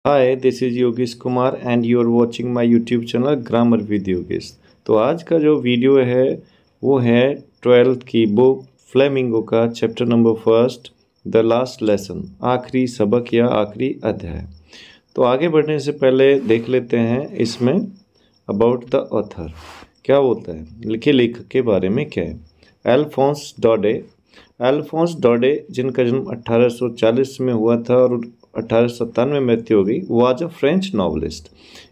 Hi, this is Yogesh Kumar and you are watching my YouTube channel grammar with Yogesh. तो आज का जो वीडियो है वो है 12th की बुक फ्लेमिंगो का chapter number first the last lesson, आखिरी सबक या आखिरी अध्याय। तो आगे बढ़ने से पहले देख लेते हैं इसमें अबाउट द ऑथर क्या बोलता है, लिखे लेखक के बारे में क्या है। अल्फोंस डॉडे जिनका जन्म 1840 में हुआ था और 1897 में मृत्यु हो गई, वाज अ फ्रेंच नॉवलिस्ट,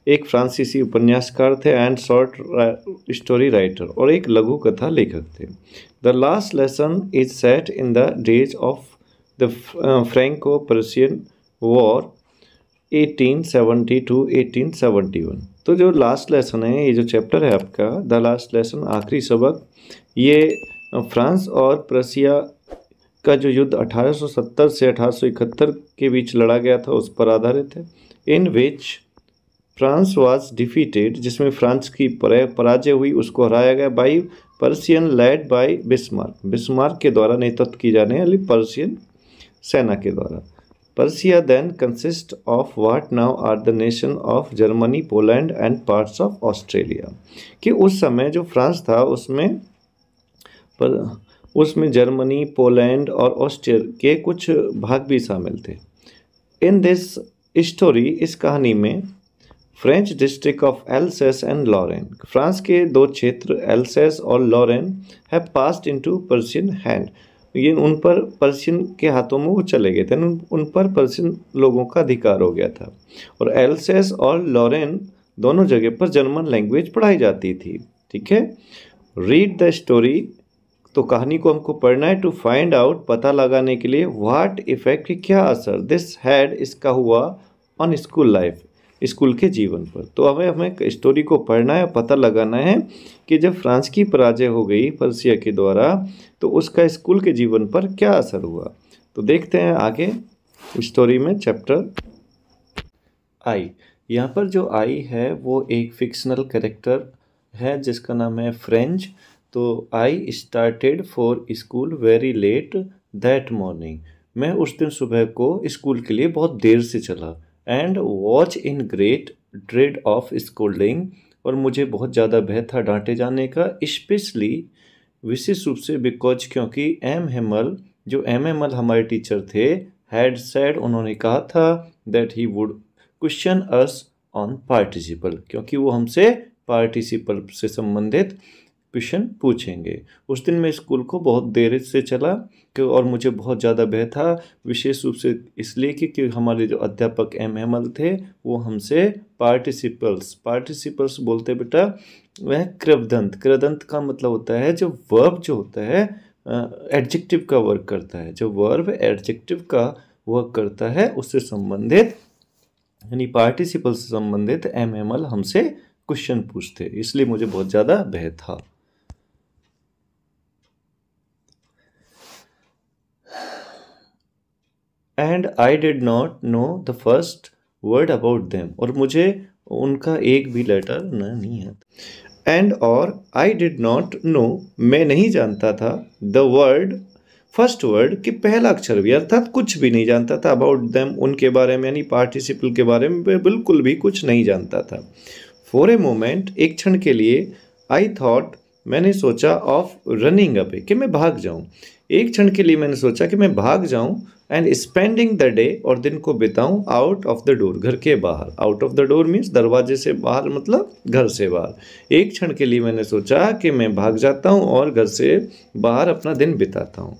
एक फ्रांसीसी उपन्यासकार थे एंड शॉर्ट स्टोरी राइटर और एक लघु कथा लेखक थे। The last lesson is set in the days of the Franco Prussian war 1870 to 1871। तो जो लास्ट लेसन है, ये जो चैप्टर है आपका द लास्ट लेसन आखिरी सबक, ये फ्रांस और प्रशिया का जो युद्ध 1870 से 1871 के बीच लड़ा गया था उस पर आधारित है। इन विच फ्रांस वाज डिफीटेड, जिसमें फ्रांस की पराजय हुई, उसको हराया गया by Persian led by Bismarck के द्वारा नेतृत्व की जाने वाली पर्शियन सेना के द्वारा। Prussia then consist of what now are the nation of Germany, Poland and parts of Australia. कि उस समय जो फ्रांस था उसमें जर्मनी, पोलैंड और ऑस्ट्रिया के कुछ भाग भी शामिल थे। इन दिस स्टोरी, इस कहानी में, French district of Alsace and Lorraine, France के दो क्षेत्र एल्सेस और Lorraine have passed into Prussian hand, ये उन पर पर्शियन के हाथों में वो चले गए थे, उन पर पर्शियन लोगों का अधिकार हो गया था। और एल्सेस और लॉरेन दोनों जगह पर जर्मन लैंग्वेज पढ़ाई जाती थी। ठीक है, रीड द स्टोरी, तो कहानी को हमको पढ़ना है, टू फाइंड आउट, पता लगाने के लिए, व्हाट इफेक्ट, क्या असर, दिस हैड, इसका हुआ, ऑन स्कूल लाइफ, स्कूल के जीवन पर। तो हमें स्टोरी को पढ़ना है, पता लगाना है कि जब फ्रांस की पराजय हो गई पर्शिया के द्वारा तो उसका स्कूल के जीवन पर क्या असर हुआ। तो देखते हैं आगे स्टोरी में। चैप्टर आई, यहाँ पर जो आई है वो एक फिक्शनल कैरेक्टर है जिसका नाम है फ्रेंच। तो I started for school very let that morning, मैं उस दिन सुबह को स्कूल के लिए बहुत देर से चला। And watch in great dread of scolding, और मुझे बहुत ज़्यादा भय था डांटे जाने का, स्पेशली, विशेष रूप से, बिकॉज, क्योंकि एम हेमल, जो एम हेमल हमारे टीचर थे, हैड सेड, उन्होंने कहा था, that he would question us on participle, क्योंकि वो हमसे पार्टिसिपल से संबंधित क्वेश्चन पूछेंगे। उस दिन मैं स्कूल को बहुत देर से चला और मुझे बहुत ज़्यादा भय था, विशेष रूप से इसलिए कि हमारे जो अध्यापक एम हेमल थे वो हमसे पार्टिसिपल्स बोलते बेटा, वह कृदंत का मतलब होता है जो वर्ब जो होता है एडजेक्टिव का वर्क करता है, जो वर्ब एडजेक्टिव का वर्क करता है उससे संबंधित, यानी पार्टिसिपल से संबंधित एम हेमल हमसे क्वेश्चन पूछते, इसलिए मुझे बहुत ज़्यादा भय था। And I did not know the first word about them, और मुझे उनका एक भी लेटर नहीं है। एंड और आई डिड नॉट नो, मैं नहीं जानता था, द वर्ड, फर्स्ट वर्ड, कि पहला अक्षर भी, अर्थात कुछ भी नहीं जानता था, अबाउट देम, उनके बारे में, यानी पार्टिसिपल के बारे में बिल्कुल भी कुछ नहीं जानता था। फॉर ए मोमेंट, एक क्षण के लिए, आई थॉट, मैंने सोचा, ऑफ रनिंग अवे, कि मैं भाग जाऊं। एक क्षण के लिए मैंने सोचा कि मैं भाग जाऊं, एंड स्पेंडिंग द डे, और दिन को बिताऊं, आउट ऑफ द डोर, घर के बाहर। Out of the door means दरवाजे से बाहर, मतलब घर से बाहर। एक क्षण के लिए मैंने सोचा कि मैं भाग जाता हूं और घर से बाहर अपना दिन बिताता हूं।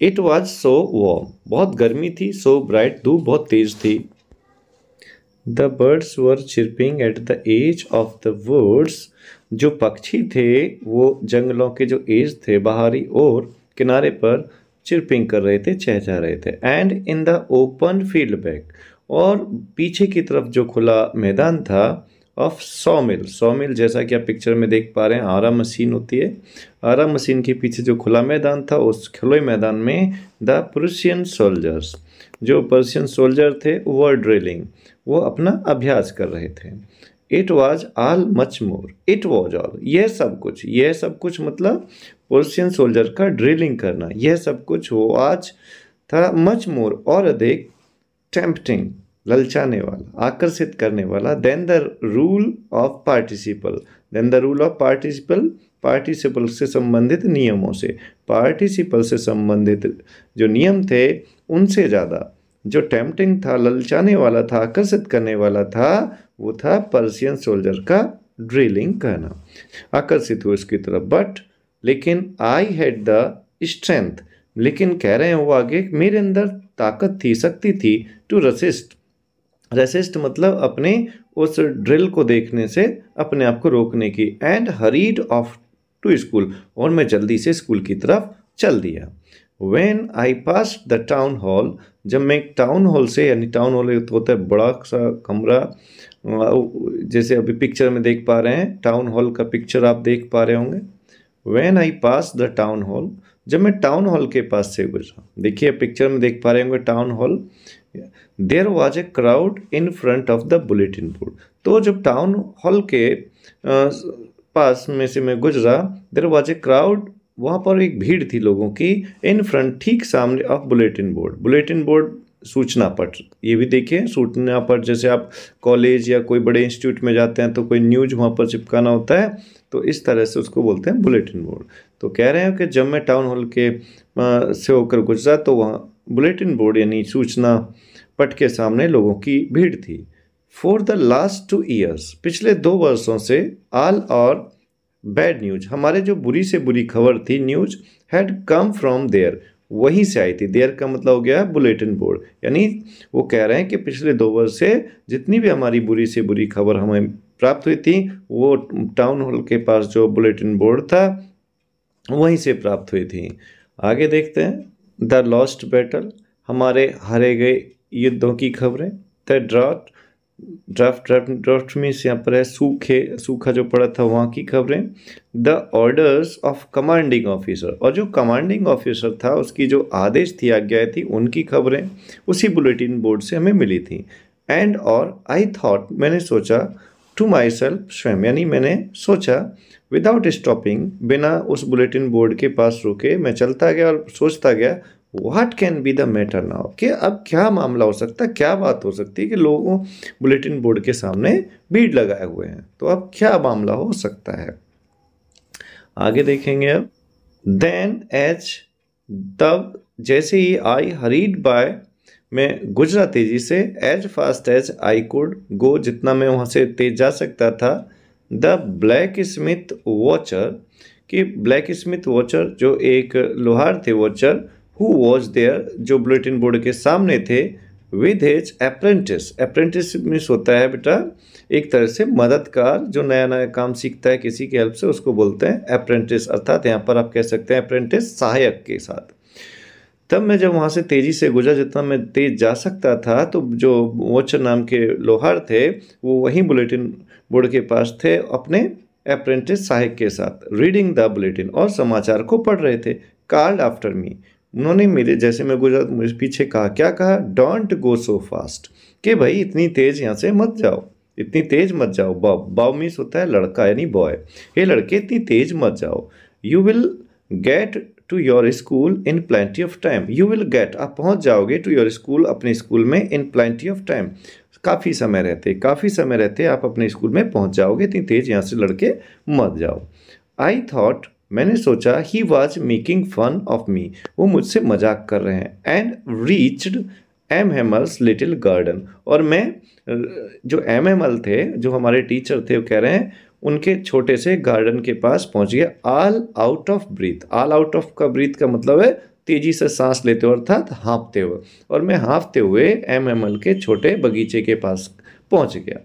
इट वॉज सो वार्म, बहुत गर्मी थी, सो ब्राइट, धूप बहुत तेज थी। The birds were chirping at the edge of the woods, जो पक्षी थे वो जंगलों के जो एज थे, बाहरी और किनारे पर चिरपिंग कर रहे थे, चहचहा रहे थे। And in the open field back, और पीछे की तरफ जो खुला मैदान था, ऑफ सॉमिल, जैसा कि आप पिक्चर में देख पा रहे हैं, आरा मशीन होती है, आरा मशीन के पीछे जो खुला मैदान था, उस खुले मैदान में द पर्शियन सोल्जर्स, जो पर्शियन सोल्जर थे, वर ड्रिलिंग, वो अपना अभ्यास कर रहे थे। It was all much more, it was all, यह सब कुछ मतलब पर्शियन सोल्जर का ड्रिलिंग करना, यह सब कुछ वो आज था, मच मोर, और अधिक, टेम्पटिंग, ललचाने वाला, आकर्षित करने वाला, then the rule of participle, then the rule of participle, participle से संबंधित नियमों से, पार्टिसिपल से संबंधित जो नियम थे उनसे ज़्यादा जो टेम्पटिंग था, ललचाने वाला था, आकर्षित करने वाला था, वो था पर्शियन सोल्जर का ड्रिलिंग करना, आकर्षित हुए उसकी तरफ। बट लेकिन आई हैड द स्ट्रेंथ, लेकिन कह रहे हैं वो आगे, मेरे अंदर ताकत थी, शक्ति थी, टू रेसिस्ट, रेसिस्ट मतलब अपने उस ड्रिल को देखने से अपने आप को रोकने की, and hurried off to school, और मैं जल्दी से स्कूल की तरफ चल दिया। When I passed the town hall, जब मैं टाउन हॉल से, यानी टाउन हॉल होता है बड़ा सा कमरा, जैसे अभी पिक्चर में देख पा रहे हैं, टाउन हॉल का पिक्चर आप देख पा रहे होंगे। When I passed the town hall, जब मैं टाउन हॉल के पास से गुजरा, देखिए पिक्चर में देख पा रहे होंगे town hall, there was a crowd in front of the bulletin board. तो जब टाउन हॉल के पास में से मैं गुजरा, देयर वॉज ए क्राउड, वहाँ पर एक भीड़ थी लोगों की, इन फ्रंट ठीक सामने of bulletin board, bulletin board सूचना पत्र, ये भी देखिए सूचना पत्र, जैसे आप कॉलेज या कोई बड़े इंस्टीट्यूट में जाते हैं तो कोई न्यूज वहाँ पर चिपकाना होता है, तो इस तरह से उसको बोलते हैं बुलेटिन बोर्ड। तो कह रहे हैं कि जब मैं टाउन हॉल के से होकर गुजरा तो वहाँ बुलेटिन बोर्ड यानी सूचना पत्र के सामने लोगों की भीड़ थी। फॉर द लास्ट 2 years, पिछले 2 वर्षों से, ऑल और बैड न्यूज, हमारे जो बुरी से बुरी खबर थी, news had come from there, वहीं से आई थी। देयर का मतलब हो गया बुलेटिन बोर्ड, यानी वो कह रहे हैं कि पिछले 2 वर्ष से जितनी भी हमारी बुरी से बुरी खबर हमें प्राप्त हुई थी, वो टाउन हॉल के पास जो बुलेटिन बोर्ड था वहीं से प्राप्त हुई थी। आगे देखते हैं, द लॉस्ट बैटल, हमारे हारे गए युद्धों की खबरें, द ड्राफ्ट में यहाँ पर है सूखा जो पड़ा था वहाँ की खबरें, the orders of commanding officer, और जो कमांडिंग ऑफिसर था उसकी जो आदेश थी, आज्ञाएं थी, उनकी खबरें उसी बुलेटिन बोर्ड से हमें मिली थी। एंड और आई थॉट, मैंने सोचा, टू माई सेल्फ, स्वयं, यानी मैंने सोचा, विदाउट स्टॉपिंग, बिना उस बुलेटिन बोर्ड के पास रुके मैं चलता गया और सोचता गया, what can be the matter now, कि अब क्या मामला हो सकता है, क्या बात हो सकती है कि लोगों बुलेटिन बोर्ड के सामने भीड़ लगाए हुए हैं, तो अब क्या मामला हो सकता है। आगे देखेंगे अब, देन एज, तब जैसे ही, आई हरीड बाय, मैं गुजरा तेजी से, as fast as I could go, जितना मैं वहाँ से तेज जा सकता था, द ब्लैक स्मिथ वॉचर, कि ब्लैक स्मिथ वॉचर जो एक लोहार थे वॉचर, हु वॉज देयर, जो बुलेटिन बोर्ड के सामने थे, with his apprentice, apprentice means होता है बेटा एक तरह से मददगार, जो नया नया काम सीखता है किसी की हेल्प से, उसको बोलते हैं अप्रेंटिस, अर्थात यहाँ पर आप कह सकते हैं अप्रेंटिस, सहायक के साथ। तब मैं जब वहाँ से तेज़ी से गुजरा, जितना मैं तेज जा सकता था, तो जो वॉचर नाम के लोहार थे वो वहीं बुलेटिन बोर्ड के पास थे अपने अप्रेंटिस सहायक के साथ, रीडिंग द बुलेटिन, और समाचार को पढ़ रहे थे। कॉल्ड आफ्टर मी, उन्होंने मेरे जैसे मैं गुजरा मुझे पीछे कहा, क्या कहा, डोंट गो सो फास्ट, कि भाई इतनी तेज़ यहाँ से मत जाओ, इतनी तेज़ मत जाओ। बाव मीन्स होता है लड़का यानी बॉय, हे लड़के इतनी तेज़ मत जाओ। You will get to your school in plenty of time, you will get, आप पहुँच जाओगे, टू योर स्कूल, अपने स्कूल में, इन प्लेंटी ऑफ टाइम, काफ़ी समय रहते आप अपने स्कूल में पहुँच जाओगे, इतनी तेज़ यहाँ से लड़के मत जाओ। आई थॉट, मैंने सोचा, he was making fun of me, वो मुझसे मजाक कर रहे हैं। And reached M Hamel's little garden, और मैं जो एम हेमल थे, जो हमारे टीचर थे, वो कह रहे हैं उनके छोटे से गार्डन के पास पहुंच गया। All out of breath, all out of का ब्रीथ का मतलब है तेजी से सांस लेते हुए, अर्थात हाँफते हुए, और मैं हाँफते हुए एम हेमल के छोटे बगीचे के पास पहुंच गया।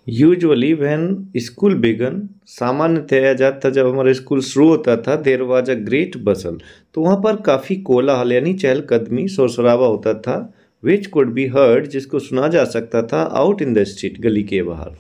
यूजुअली व्हेन स्कूल बिगन, सामान्यतः जाता जब हमारा स्कूल शुरू होता था, देयर वाज अ ग्रेट बसल, तो वहाँ पर काफ़ी कोलाहल यानी चहलकदमी, शोर शराबा होता था, विच कुड बी हर्ड, जिसको सुना जा सकता था, आउट इन द स्ट्रीट, गली के बाहर।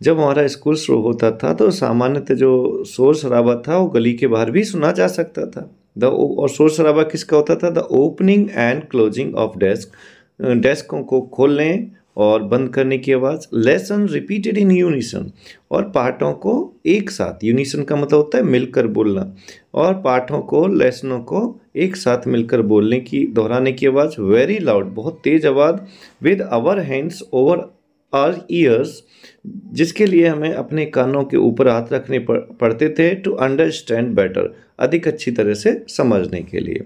जब हमारा स्कूल शुरू होता था तो सामान्यतः जो शोर शराबा था वो गली के बाहर भी सुना जा सकता था। और शोर शराबा किसका होता था, the opening and closing of desk, डेस्कों को खोलने और बंद करने की आवाज़। लेसन रिपीटेड इन यूनिसन, और पाठों को एक साथ, यूनिसन का मतलब होता है मिलकर बोलना, और पाठों को, लेसनों को एक साथ मिलकर बोलने की, दोहराने की आवाज़। वेरी लाउड, बहुत तेज आवाज़। With our hands over our ears, जिसके लिए हमें अपने कानों के ऊपर हाथ रखने पड़ते थे। टू अंडरस्टैंड बेटर, अधिक अच्छी तरह से समझने के लिए।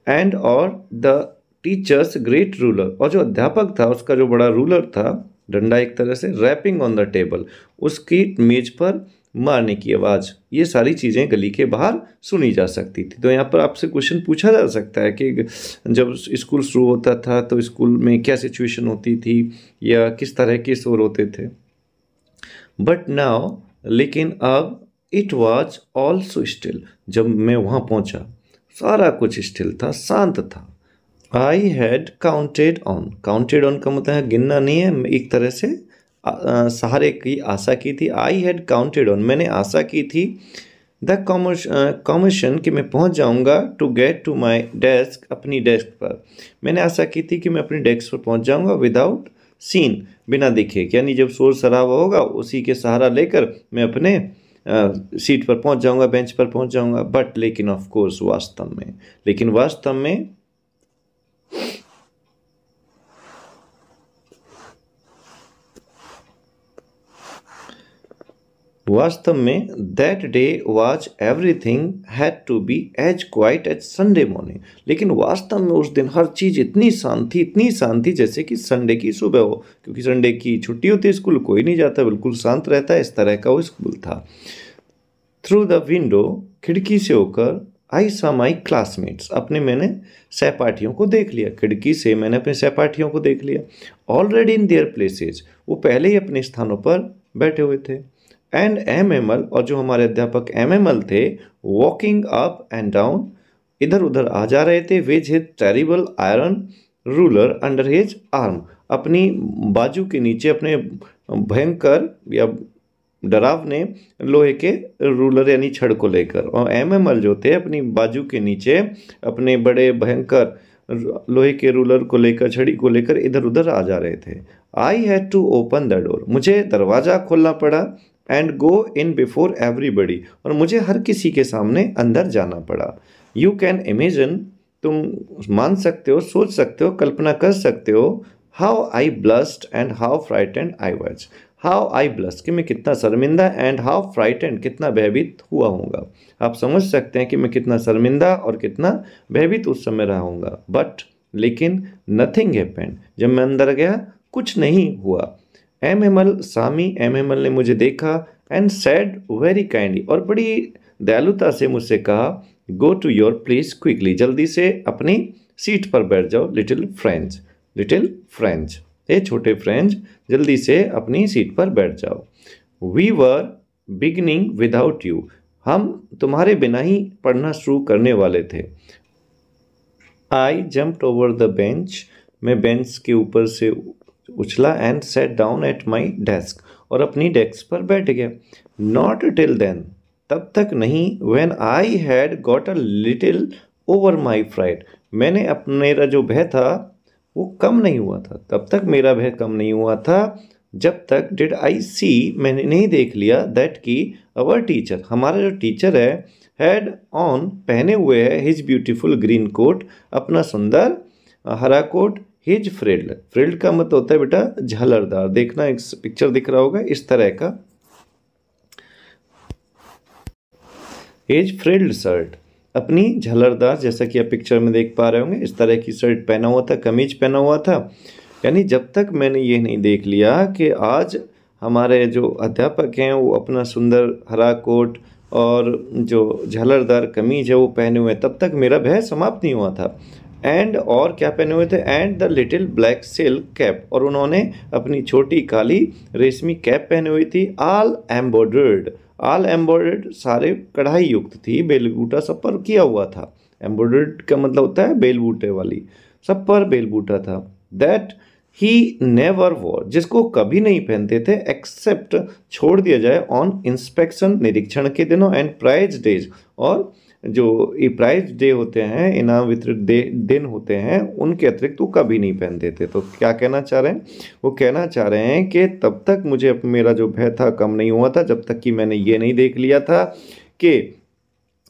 एंड और द टीचर्स ग्रेट रूलर, और जो अध्यापक था उसका जो बड़ा रूलर था, डंडा एक तरह से, रैपिंग ऑन द टेबल, उसकी मेज पर मारने की आवाज़। ये सारी चीज़ें गली के बाहर सुनी जा सकती थी। तो यहाँ पर आपसे क्वेश्चन पूछा जा सकता है कि जब स्कूल शुरू होता था तो स्कूल में क्या सिचुएशन होती थी या किस तरह के शोर होते थे। बट नाउ, लेकिन अब, इट वॉज ऑल्सो स्टिल, जब मैं वहाँ पहुँचा सारा कुछ स्टिल था, शांत था। I had counted on, counted on का मतलब है गिनना नहीं है, एक तरह से सहारे की आशा की थी। आई हैड काउंटेड ऑन, मैंने आशा की थी। द कॉमिशन, कि मैं पहुंच जाऊंगा। To get to my desk, अपनी डेस्क पर, मैंने आशा की थी कि मैं अपनी डेस्क पर पहुंच जाऊंगा। विदाउट सीन, बिना दिखे, यानी जब शोर शराबा होगा उसी के सहारा लेकर मैं अपने सीट पर पहुंच जाऊंगा, बेंच पर पहुंच जाऊंगा। बट लेकिन ऑफ कोर्स, वास्तव में, लेकिन वास्तव में, वास्तव में, that day was everything had to be as quiet as Sunday morning, लेकिन वास्तव में उस दिन हर चीज़ इतनी शांत थी जैसे कि संडे की सुबह हो, क्योंकि संडे की छुट्टी होती है, स्कूल कोई नहीं जाता, बिल्कुल शांत रहता है, इस तरह का वो स्कूल था। थ्रू द विंडो, खिड़की से होकर, आई सा माई क्लासमेट्स, मैंने सहपाठियों को देख लिया, खिड़की से मैंने अपने सहपाठियों को देख लिया। ऑलरेडी इन देयर प्लेसेज, वो पहले ही अपने स्थानों पर बैठे हुए थे। एंड एमएमएल, और जो हमारे अध्यापक एमएमएल थे, वॉकिंग अप एंड डाउन, इधर उधर आ जा रहे थे। विच his terrible iron ruler under his arm, अपनी बाजू के नीचे, अपने भयंकर या डरावने लोहे के रूलर यानी छड़ को लेकर, और एमएमएल जो थे अपनी बाजू के नीचे अपने बड़े भयंकर लोहे के रूलर को लेकर, छड़ी को लेकर इधर उधर आ जा रहे थे। I had to open the door, मुझे दरवाज़ा खोलना पड़ा। And go in before everybody, और मुझे हर किसी के सामने अंदर जाना पड़ा। यू कैन इमेजिन, तुम मान सकते हो, सोच सकते हो, कल्पना कर सकते हो। How I blessed and how frightened I was, how I blessed, कि मैं कितना शर्मिंदा, एंड हाउ फ्राइटेंड, कितना भयभीत हुआ हूँगा। आप समझ सकते हैं कि मैं कितना शर्मिंदा और कितना भयभीत उस समय रहा हूँगा। बट लेकिन, नथिंग हैपेंड, जब मैं अंदर गया कुछ नहीं हुआ। एमएमएल सामी, एमएमएल ने मुझे देखा। एंड सैड वेरी काइंडली, और बड़ी दयालुता से मुझसे कहा, go to your place quickly, जल्दी से अपनी सीट पर बैठ जाओ। लिटिल फ्रेंच, लिटिल फ्रेंच, ए छोटे फ्रेंच, जल्दी से अपनी सीट पर बैठ जाओ। We were beginning without you, हम तुम्हारे बिना ही पढ़ना शुरू करने वाले थे। I jumped over the bench, मैं बेंच के ऊपर से उछला। And sat down at my desk, और अपनी डेस्क पर बैठ गया। नॉट टिल देन, तब तक नहीं। When I had got a little over my fright, मैंने मेरा जो भय था वो कम नहीं हुआ था, तब तक मेरा भय कम नहीं हुआ था जब तक डिड आई सी, मैंने नहीं देख लिया, दैट की अवर टीचर, हमारा जो टीचर है, हैड ऑन, पहने हुए है, हिज ब्यूटीफुल ग्रीन कोट, अपना सुंदर हरा कोट। हिज फ्रिल्ड, फ्रिल्ड का मतलब होता है बेटा झालरदार, देखना एक पिक्चर दिख रहा होगा इस तरह का। हिज फ्रिल्ड शर्ट, अपनी झालरदार, जैसा कि आप पिक्चर में देख पा रहे होंगे, इस तरह की शर्ट पहना हुआ था, कमीज पहना हुआ था। यानी जब तक मैंने ये नहीं देख लिया कि आज हमारे जो अध्यापक हैं वो अपना सुंदर हरा कोट और जो झालरदार कमीज है वो पहने हुए, तब तक मेरा भय समाप्त नहीं हुआ था। एंड, और क्या पहने हुए थे, and the little black silk cap, और उन्होंने अपनी छोटी काली रेशमी कैप पहनी हुई थी। ऑल एम्ब्रॉयडर्ड, ऑल एम्ब्रॉयडर्ड, सारे कढ़ाई युक्त थी, बेलबूटा सब पर किया हुआ था। एम्ब्रॉयडर्ड का मतलब होता है बेलबूटे वाली, सब पर बेलबूटा था। दैट ही नेवर वॉर, जिसको कभी नहीं पहनते थे, एक्सेप्ट, छोड़ दिया जाए, ऑन इंस्पेक्शन, निरीक्षण के दिनों, एंड प्राइज डेज, और जो ये प्राइज डे होते हैं, इनाम वितरण दिन होते हैं, उनके अतिरिक्त वो कभी नहीं पहनते थे। तो क्या कहना चाह रहे हैं? वो कहना चाह रहे हैं कि तब तक मुझे मेरा जो भय था कम नहीं हुआ था, जब तक कि मैंने ये नहीं देख लिया था कि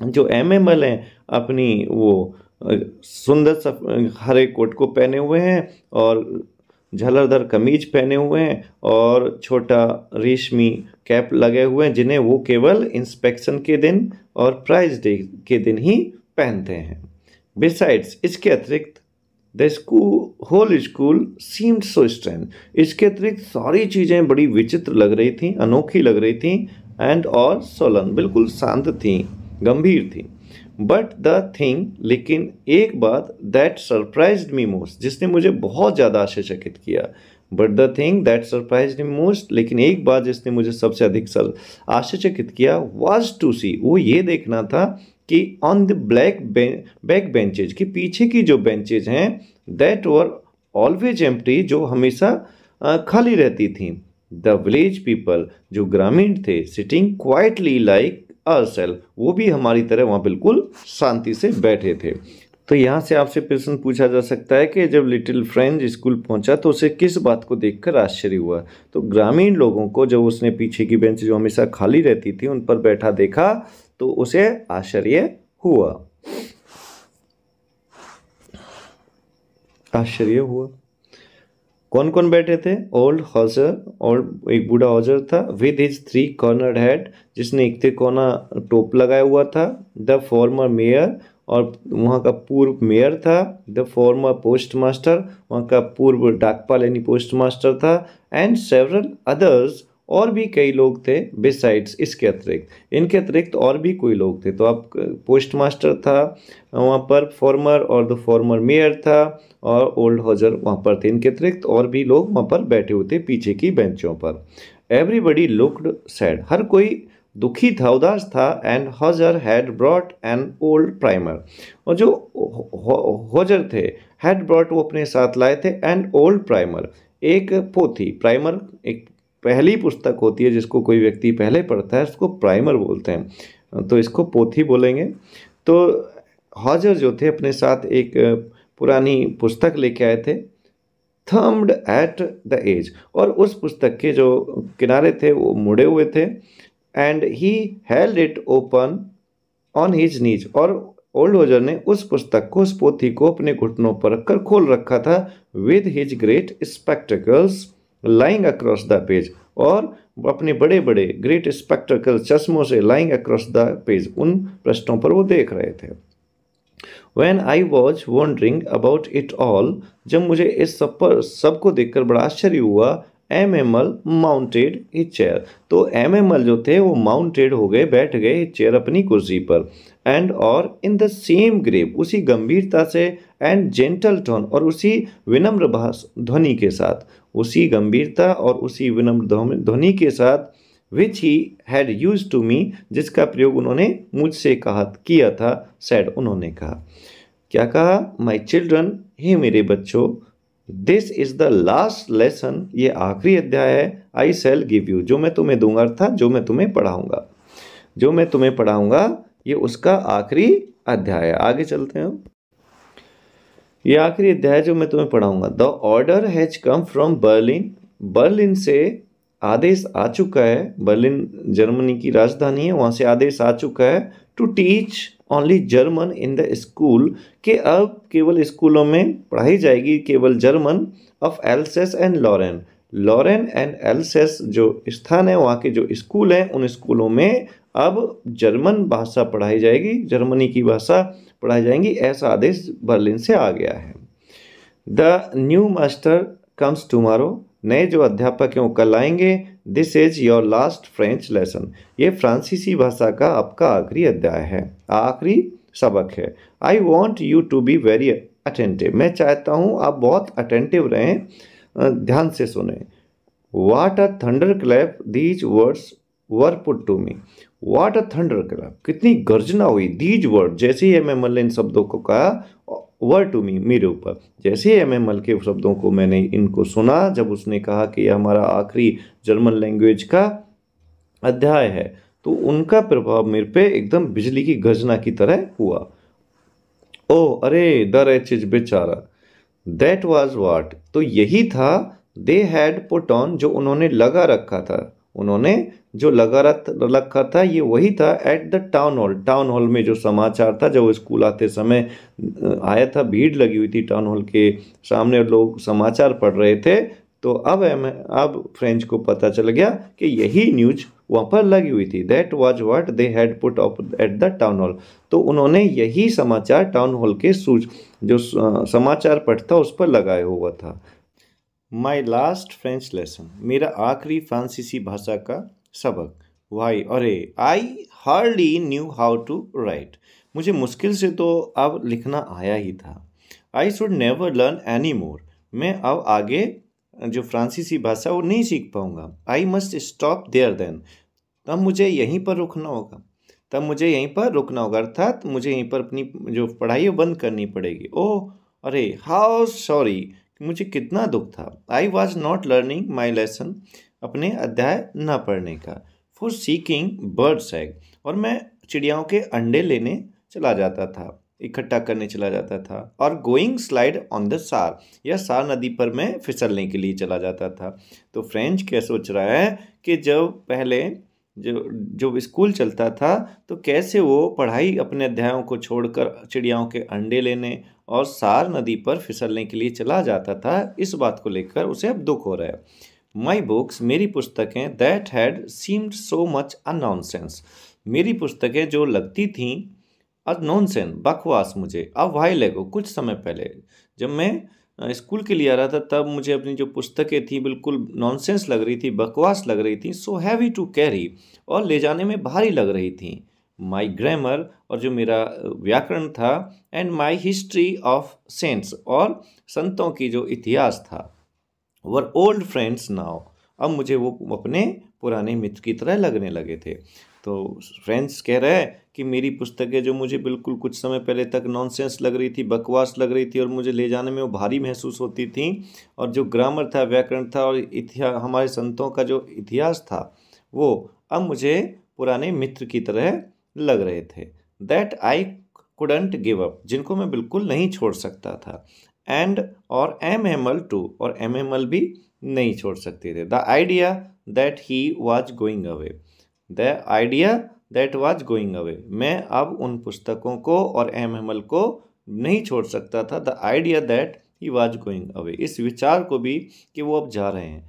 जो एमएमएल हैं अपनी वो सुंदर सा हरे कोट को पहने हुए हैं और झलरदार कमीज पहने हुए हैं और छोटा रेशमी कैप लगे हुए हैं, जिन्हें वो केवल इंस्पेक्शन के दिन और प्राइज डे के दिन ही पहनते हैं। बिसाइड्स, इसके अतिरिक्त the school whole school seemed so strange, इसके अतिरिक्त सारी चीज़ें बड़ी विचित्र लग रही थी, अनोखी लग रही थी, एंड और सोलन, बिल्कुल शांत थी, गंभीर थी। बट द थिंग, लेकिन एक बात, दैट सरप्राइज्ड मी मोस्ट, जिसने मुझे बहुत ज़्यादा आश्चर्यचकित किया। But the thing that surprised me most, लेकिन एक बात जिसने मुझे सबसे अधिक आश्चर्यचकित किया, वाज टू सी, वो ये देखना था कि ऑन द बैक बेंचेज, के पीछे की जो बेंचेज हैं, दैट वर ऑलवेज एम्प्टी, जो हमेशा खाली रहती थी। द विलेज पीपल, जो ग्रामीण थे, सिटिंग क्वाइटली लाइक अरसेल्फ, वो भी हमारी तरह वहाँ बिल्कुल शांति से बैठे थे। तो यहाँ से आपसे प्रश्न पूछा जा सकता है कि जब लिटिल फ्रेंच स्कूल पहुँचा तो उसे किस बात को देखकर आश्चर्य हुआ? तो ग्रामीण लोगों को जब उसने पीछे की बेंच जो हमेशा खाली रहती थी उन पर बैठा देखा तो उसे आश्चर्य हुआ। कौन कौन बैठे थे? ओल्ड हॉजर, और एक बूढ़ा हॉजर था, विद हिज 3 कॉर्नर्ड हेड, जिसने एक तिकोना टोप लगाया हुआ था। द फॉर्मर मेयर, और वहाँ का पूर्व मेयर था। द फॉर्मर पोस्ट मास्टर, वहाँ का पूर्व डाकपाल यानी पोस्ट मास्टर था। एंड सेवरल अदर्स, और भी कई लोग थे। बिसाइड्स, इसके अतिरिक्त, इनके अतिरिक्त और भी कोई लोग थे। तो अब पोस्ट मास्टर था वहाँ पर, फॉर्मर और द फॉर्मर मेयर था, और ओल्ड हॉजर वहाँ पर थे। इनके अतिरिक्त और भी लोग वहाँ पर बैठे हुए थे पीछे की बेंचों पर। एवरीबडी लुक्ड सैड, हर कोई दुखी था, उदास था। And Hauser had brought an old primer, और जो हॉजर थे, हैड ब्रॉट, वो अपने साथ लाए थे, एन ओल्ड प्राइमर, एक पोथी। प्राइमर एक पहली पुस्तक होती है जिसको कोई व्यक्ति पहले पढ़ता है, उसको प्राइमर बोलते हैं, तो इसको पोथी बोलेंगे। तो हॉजर जो थे अपने साथ एक पुरानी पुस्तक लेके आए थे, थम्ड एट द एज, और उस पुस्तक के जो किनारे थे वो मुड़े हुए थे। And he held it open on his knees, और ओल्ड हॉजर ने उस पुस्तक को, उस पोथी को अपने घुटनों पर रखकर खोल रखा था। With his great spectacles lying across the page, और अपने बड़े बड़े ग्रेट स्पेक्टिकल चश्मों से लाइंग अक्रॉस द पेज, उन पृष्ठों पर वो देख रहे थे। When I was wondering about it all, जब मुझे इस सब को देखकर बड़ा आश्चर्य हुआ, एमएमएल माउंटेड हिज चेयर, तो एमएमएल जो थे वो माउंटेड हो गए, बैठ गए चेयर अपनी कुर्सी पर। एंड और इन द सेम ग्रेव, उसी गंभीरता से, एंड जेंटल टोन, और उसी विनम्र ध्वनि के साथ, उसी गंभीरता और उसी विनम्र ध्वनि के साथ, which he had used to me, जिसका प्रयोग उन्होंने मुझसे किया था। सैड, उन्होंने कहा, क्या कहा? माई चिल्ड्रन, हे मेरे बच्चों, this is the last lesson, ये आखिरी अध्याय है। आई शैल गिव यू, जो मैं तुम्हें दूंगा, अर्थात जो मैं तुम्हें पढ़ाऊंगा, जो मैं तुम्हें पढ़ाऊंगा ये उसका आखिरी अध्याय है। आगे चलते हैं। ये आखिरी अध्याय जो मैं तुम्हें पढ़ाऊंगा। The order has come from Berlin, Berlin से आदेश आ चुका है। बर्लिन जर्मनी की राजधानी है, वहाँ से आदेश आ चुका है। To teach only German in the school, कि अब केवल स्कूलों में पढ़ाई जाएगी केवल German, of Alsace and Lorraine, Lorraine and Alsace जो स्थान है, वहाँ के जो स्कूल हैं, उन स्कूलों में अब जर्मन भाषा पढ़ाई जाएगी, जर्मनी की भाषा पढ़ाई जाएंगी, ऐसा आदेश बर्लिन से आ गया है। The new master comes tomorrow, नए जो अध्यापक हैं वो कल आएंगे। This is your last French lesson, ये फ्रांसीसी भाषा का आपका आखिरी अध्याय है, आखिरी सबक है। I want you to be very attentive, मैं चाहता हूँ आप बहुत अटेंटिव रहें, ध्यान से सुने। What a thunderclap these words were put to me, what a thunderclap, कितनी गर्जना हुई। दीज वर्ड, जैसे ही एमएमएल ने इन शब्दों को कहा, वर टू मी, मेरे ऊपर, जैसे ही एमएमएल के शब्दों को मैंने इनको सुना, जब उसने कहा कि यह हमारा आखिरी जर्मन लैंग्वेज का अध्याय है, तो उनका प्रभाव मेरे पे एकदम बिजली की गर्जना की तरह हुआ। ओह अरे द रेचिज बेचारा, दैट वाज व्हाट, तो यही था, दे हैड पुट ऑन, जो उन्होंने लगा रखा था, उन्होंने जो रखा था ये वही था, at the town hall, town hall में जो समाचार था, जब वो स्कूल आते समय आया था, भीड़ लगी हुई थी टाउन हॉल के सामने, लोग समाचार पढ़ रहे थे। तो अब फ्रेंच को पता चल गया कि यही न्यूज वहाँ पर लगी हुई थी, that was what they had put up at the town hall, तो उन्होंने यही समाचार टाउन हॉल के जो समाचार पट था उस पर लगाया हुआ था। माई लास्ट फ्रेंच लेसन, मेरा आखिरी फ्रांसीसी भाषा का सबक। वाई अरे, I hardly knew how to write, मुझे मुश्किल से तो अब लिखना आया ही था। I should never learn any more, मैं अब आगे जो फ्रांसीसी भाषा वो नहीं सीख पाऊंगा। I must stop there then, तब मुझे यहीं पर रुकना होगा, अर्थात मुझे यहीं पर अपनी जो पढ़ाई है बंद करनी पड़ेगी। ओह अरे, हाउ सॉरी, मुझे कितना दुख था। I was not learning my lesson, अपने अध्याय न पढ़ने का। फॉर सीकिंग बर्ड्स एग, और मैं चिड़ियाओं के अंडे लेने चला जाता था, इकट्ठा करने चला जाता था। और गोइंग स्लाइड ऑन द सार, या सार नदी पर मैं फिसलने के लिए चला जाता था। तो फ्रेंच क्या सोच रहा है कि जब पहले जो स्कूल चलता था तो कैसे वो पढ़ाई अपने अध्यायों को छोड़कर चिड़ियाओं के अंडे लेने और सार नदी पर फिसलने के लिए चला जाता था, इस बात को लेकर उसे अब दुख हो रहा है। माई बुक्स, मेरी पुस्तकें, that had seemed so much a nonsense, मेरी पुस्तकें जो लगती थीं अ नॉनसेंस, बकवास मुझे, अब वाइल एगो, कुछ समय पहले जब मैं स्कूल के लिए आ रहा था तब मुझे अपनी जो पुस्तकें थी बिल्कुल नॉनसेंस लग रही थी, बकवास लग रही थी। सो हैवी टू कैरी, और ले जाने में भारी लग रही थी। माई ग्रामर, और जो मेरा व्याकरण था, and my history of cents, और संतों की जो इतिहास था, वर ओल्ड फ्रेंड्स नाउ, अब मुझे वो अपने पुराने मित्र की तरह लगने लगे थे। तो फ्रेंड्स कह रहा है कि मेरी पुस्तकें जो मुझे बिल्कुल कुछ समय पहले तक नॉनसेंस लग रही थी, बकवास लग रही थी, और मुझे ले जाने में वो भारी महसूस होती थी, और जो ग्रामर था, व्याकरण था, और इतिहास, हमारे संतों का जो इतिहास था, वो अब मुझे पुराने मित्र की तरह लग रहे थे। That I couldn't give up, जिनको मैं बिल्कुल नहीं छोड़ सकता था। एंड और एम एमल टू, और एम एमल भी नहीं छोड़ सकते थे। The idea that he was going away, the idea that was going away, मैं अब उन पुस्तकों को और एम एमल को नहीं छोड़ सकता था। The idea that he was going away, इस विचार को भी कि वो अब जा रहे हैं।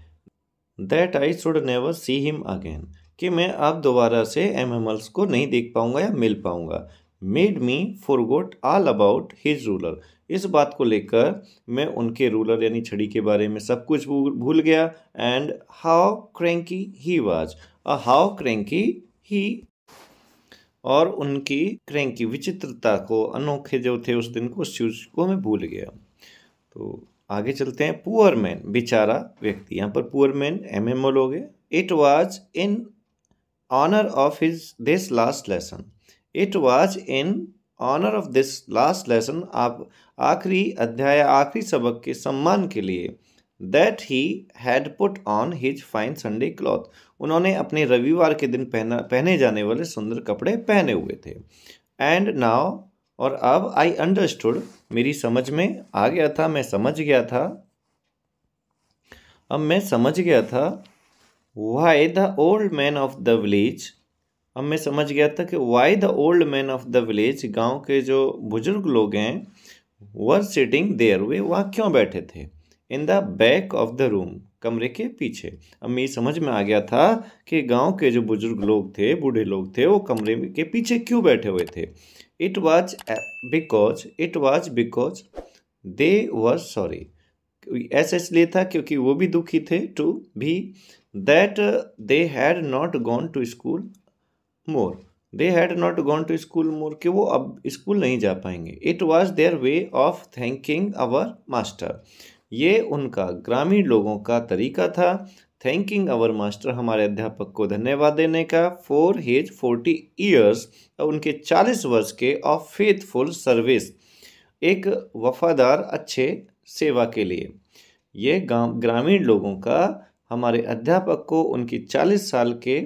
That I should never see him again, कि मैं अब दोबारा से एम एमल्स को नहीं देख पाऊंगा या मिल पाऊंगा। Made me forgot all about his ruler, इस बात को लेकर मैं उनके रूलर यानी छड़ी के बारे में सब कुछ भूल गया। And how cranky he was, how cranky he, और उनकी क्रैंकी विचित्रता को, अनोखे जो थे उस दिन को, उस चीज को मैं भूल गया। तो आगे चलते हैं। पुअर मैन, बेचारा व्यक्ति, यहाँ पर पुअर मैन एम एमल हो गए। It was in honour of his this last lesson, it was in honour of this last lesson, आप आखिरी अध्याय, आखिरी सबक के सम्मान के लिए, that he had put on his fine Sunday cloth, उन्होंने अपने रविवार के दिन पहने जाने वाले सुंदर कपड़े पहने हुए थे। एंड नाउ, और अब, आई अंडरस्टूड, मेरी समझ में आ गया था, मैं समझ गया था, अब मैं समझ गया था। Why the old man of the village, अब मैं समझ गया था कि why the old man of the village, गांव के जो बुजुर्ग लोग हैं, वर सिटिंग देयर, वे वहाँ क्यों बैठे थे। In the back of the room, कमरे के पीछे। अब मेरी समझ में आ गया था कि गांव के जो बुजुर्ग लोग थे, बूढ़े लोग थे, वो कमरे के पीछे क्यों बैठे हुए थे। It was because they were sorry, ऐसा इसलिए था क्योंकि वो भी दुखी थे, टू भी, that they had not gone to school more, they had not gone to school more, कि वो अब स्कूल नहीं जा पाएंगे। It was their way of thanking our master, ये उनका ग्रामीण लोगों का तरीका था, थैंकिंग अवर मास्टर, हमारे अध्यापक को धन्यवाद देने का, फॉर हिज 40 ईयर्स, उनके 40 वर्ष के, ऑफ फेथफुल सर्विस, एक वफादार अच्छे सेवा के लिए। ये ग्रामीण लोगों का हमारे अध्यापक को उनकी 40 साल के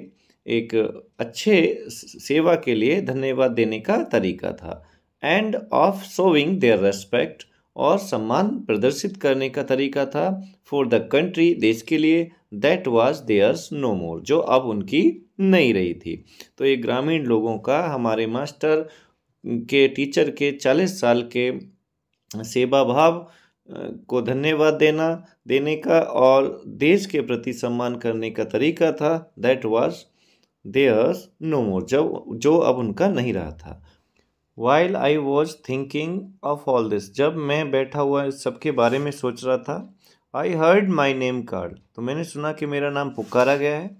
एक अच्छे सेवा के लिए धन्यवाद देने का तरीका था। And of showing their respect, और सम्मान प्रदर्शित करने का तरीका था, फॉर द कंट्री, देश के लिए, दैट वाज देयर्स नो मोर, जो अब उनकी नहीं रही थी। तो ये ग्रामीण लोगों का हमारे मास्टर के, टीचर के 40 साल के सेवा भाव को धन्यवाद देने का और देश के प्रति सम्मान करने का तरीका था, दैट वाज देयर्स नो मोर, जो अब उनका नहीं रहा था। While I was thinking of all this, जब मैं बैठा हुआ इस सबके बारे में सोच रहा था, I heard my name called, तो मैंने सुना कि मेरा नाम पुकारा गया है।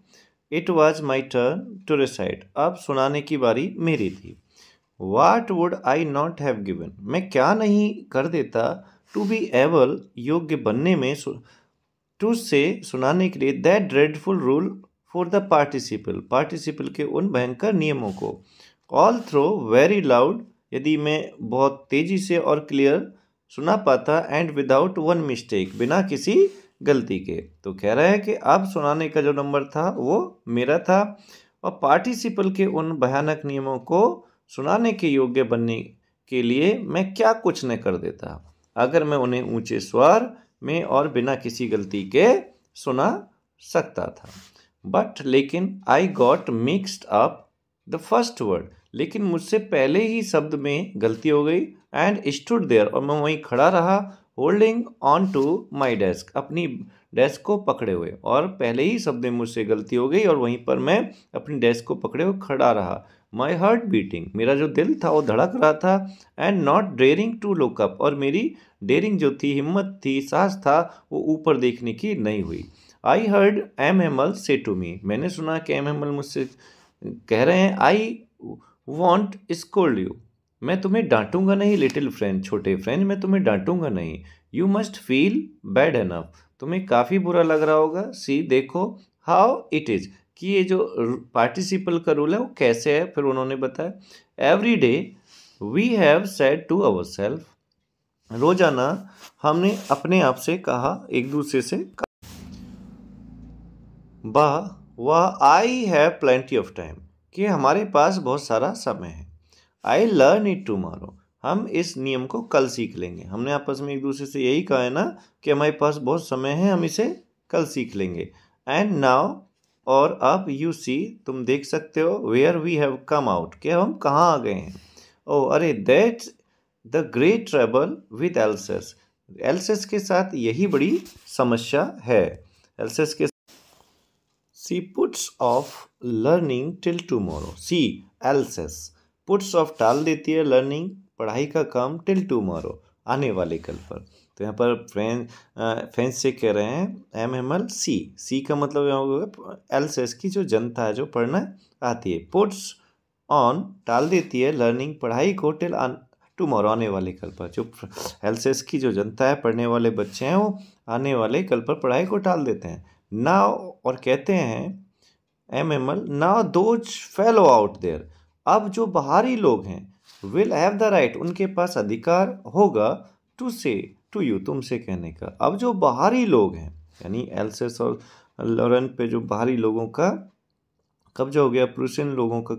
It was my turn to recite, अब सुनाने की बारी मेरी थी। What would I not have given, मैं क्या नहीं कर देता, टू बी एबल, योग्य बनने में, टू से, सुनाने के लिए, that dreadful rule for the participle, participle के उन भयंकर नियमों को, ऑल थ्रो वेरी लाउड, यदि मैं बहुत तेजी से और क्लियर सुना पाता, एंड विदाउट वन मिस्टेक, बिना किसी गलती के। तो कह रहा है कि अब सुनाने का जो नंबर था वो मेरा था, और पार्टिसिपल के उन भयानक नियमों को सुनाने के योग्य बनने के लिए मैं क्या कुछ न कर देता, अगर मैं उन्हें ऊंचे स्वर में और बिना किसी गलती के सुना सकता था। बट लेकिन I got mixed up the first word, लेकिन मुझसे पहले ही शब्द में गलती हो गई, एंड स्टूड देयर, और मैं वहीं खड़ा रहा, holding on to my desk, अपनी डेस्क को पकड़े हुए, और पहले ही शब्द में मुझसे गलती हो गई और वहीं पर मैं अपनी डेस्क को पकड़े हुए खड़ा रहा। माई हार्ट बीटिंग, मेरा जो दिल था वो धड़क रहा था, and not daring to look up, और मेरी डेयरिंग जो थी, हिम्मत थी, साहस था, वो ऊपर देखने की नहीं हुई। आई हर्ड एम हेमल से टू मी, मैंने सुना कि एम हेमल मुझसे कह रहे हैं, आई वॉन्ट स्कोल्ड यू, मैं तुम्हें डांटूंगा नहीं, लिटिल फ्रेंड, छोटे फ्रेंड, मैं तुम्हें डांटूंगा नहीं, you must feel bad enough, तुम्हें काफ़ी बुरा लग रहा होगा, सी, देखो, हाउ इट इज़, कि ये जो पार्टिसिपल का रूल है वो कैसे है। फिर उन्होंने बताया, every day we have said to our self, रोजाना हमने अपने आप से कहा, एक दूसरे से, वाह I have plenty of time, कि हमारे पास बहुत सारा समय है। आई लर्न इट टुमारो, हम इस नियम को कल सीख लेंगे। हमने आपस में एक दूसरे से यही कहा है ना कि हमारे पास बहुत समय है, हम इसे कल सीख लेंगे। एंड नाउ, और अब, यू सी, तुम देख सकते हो, where we have come out, कि हम कहाँ आ गए हैं। ओ अरे, that's the great trouble with Alsace, Alsace के साथ यही बड़ी समस्या है। एल्सेस के she puts off learning till tomorrow, she Alsace puts off टाल देती है लर्निंग, पढ़ाई का काम, टिल टुमारो, आने वाले कल पर। तो यहाँ पर फ्रेंच से कह रहे हैं एम एम एल सी का मतलब यहाँ होगा एल्सेस की जो जनता है, जो पढ़ना आती है, पुट्स ऑन टाल देती है लर्निंग, पढ़ाई को, टिल टुमारो, आने वाले कल पर। जो एल्सेस की जो जनता है, पढ़ने वाले बच्चे हैं, वो आने वाले कल पर पढ़ाई को टाल देते हैं। नाउ, और कहते हैं M M L, now those fellows out there, अब जो बाहरी लोग हैं, विल हैव द राइट, उनके पास अधिकार होगा, टू से टू यू, तुमसे कहने का। अब जो बाहरी लोग हैं, यानी एल्सेस और लॉरेन पे जो बाहरी लोगों का कब्जा हो गया, प्रूसियन लोगों का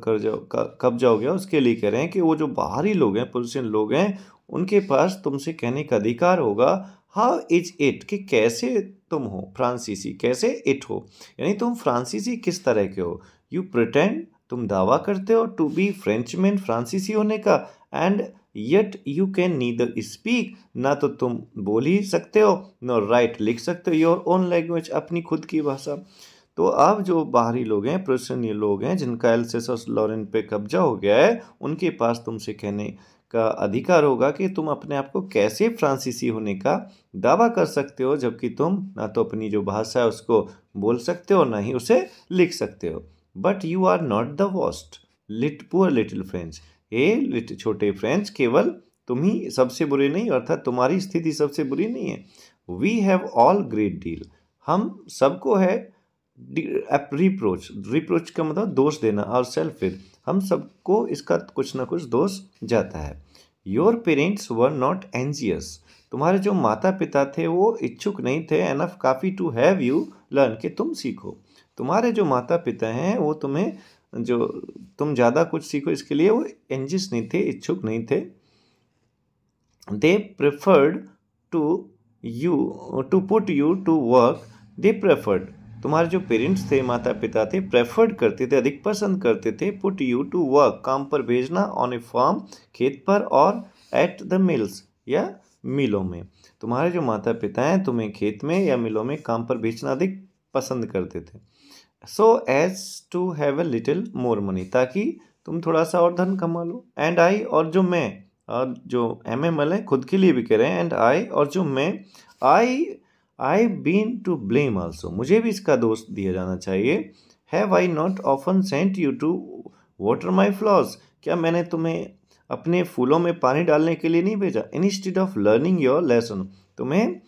कब्जा हो गया, उसके लिए कह रहे हैं कि वो जो बाहरी लोग हैं, प्रूसियन लोग हैं, उनके पास तुमसे कहने का अधिकार होगा। हाउ इज इट, कि कैसे तुम हो फ्रांसीसी, कैसे इट हो, यानी तुम फ्रांसीसी किस तरह के हो। यू प्रिटेंड, तुम दावा करते हो, टू बी फ्रेंचमैन, फ्रांसीसी होने का, and yet you can neither speak, ना तो तुम बोल ही सकते हो, नो राइट, लिख सकते हो, योर ओन लैंग्वेज, अपनी खुद की भाषा। तो अब जो बाहरी लोग हैं, प्रूसियन लोग हैं, जिनका एल्सेस और लॉरेन पे कब्जा हो गया है, उनके पास तुमसे कहने का अधिकार होगा कि तुम अपने आप को कैसे फ्रांसीसी होने का दावा कर सकते हो, जबकि तुम ना तो अपनी जो भाषा है उसको बोल सकते हो, ना ही उसे लिख सकते हो। But you are not the worst, poor little Franz, छोटे फ्रेंच, केवल तुम ही सबसे बुरे नहीं, अर्थात तुम्हारी स्थिति सबसे बुरी नहीं है। We have all great deal, हम सबको है रिप्रोच का मतलब दोष देना, और सेल्फ विद, हम सबको इसका कुछ ना कुछ दोष जाता है। Your parents were not anxious, तुम्हारे जो माता पिता थे वो इच्छुक नहीं थे, एनफ, काफ़ी, टू हैव यू लर्न, कि तुम सीखो। तुम्हारे जो माता पिता हैं वो तुम्हें जो तुम ज़्यादा कुछ सीखो इसके लिए वो एंजिस नहीं थे, इच्छुक नहीं थे। They preferred to to put you to work. They preferred, तुम्हारे जो पेरेंट्स थे, माता पिता थे, प्रेफर्ड करते थे, अधिक पसंद करते थे, पुट यू टू वर्क, काम पर भेजना, ऑन ए फार्म, खेत पर, और एट द मिल्स, या मिलों में। तुम्हारे जो माता पिता हैं तुम्हें खेत में या मिलों में काम पर भेजना अधिक पसंद करते थे। So as to have a little more money, ताकि तुम थोड़ा सा और धन कमा लो। एंड आई, और जो मैं, और जो MML है खुद के लिए भी कह रहे हैं, एंड आई, और जो मैं, I been to blame also, मुझे भी इसका दोष दिया जाना चाहिए। Have I not often sent you to water my flowers, क्या मैंने तुम्हें अपने फूलों में पानी डालने के लिए नहीं भेजा। Instead of learning your lesson, तुम्हें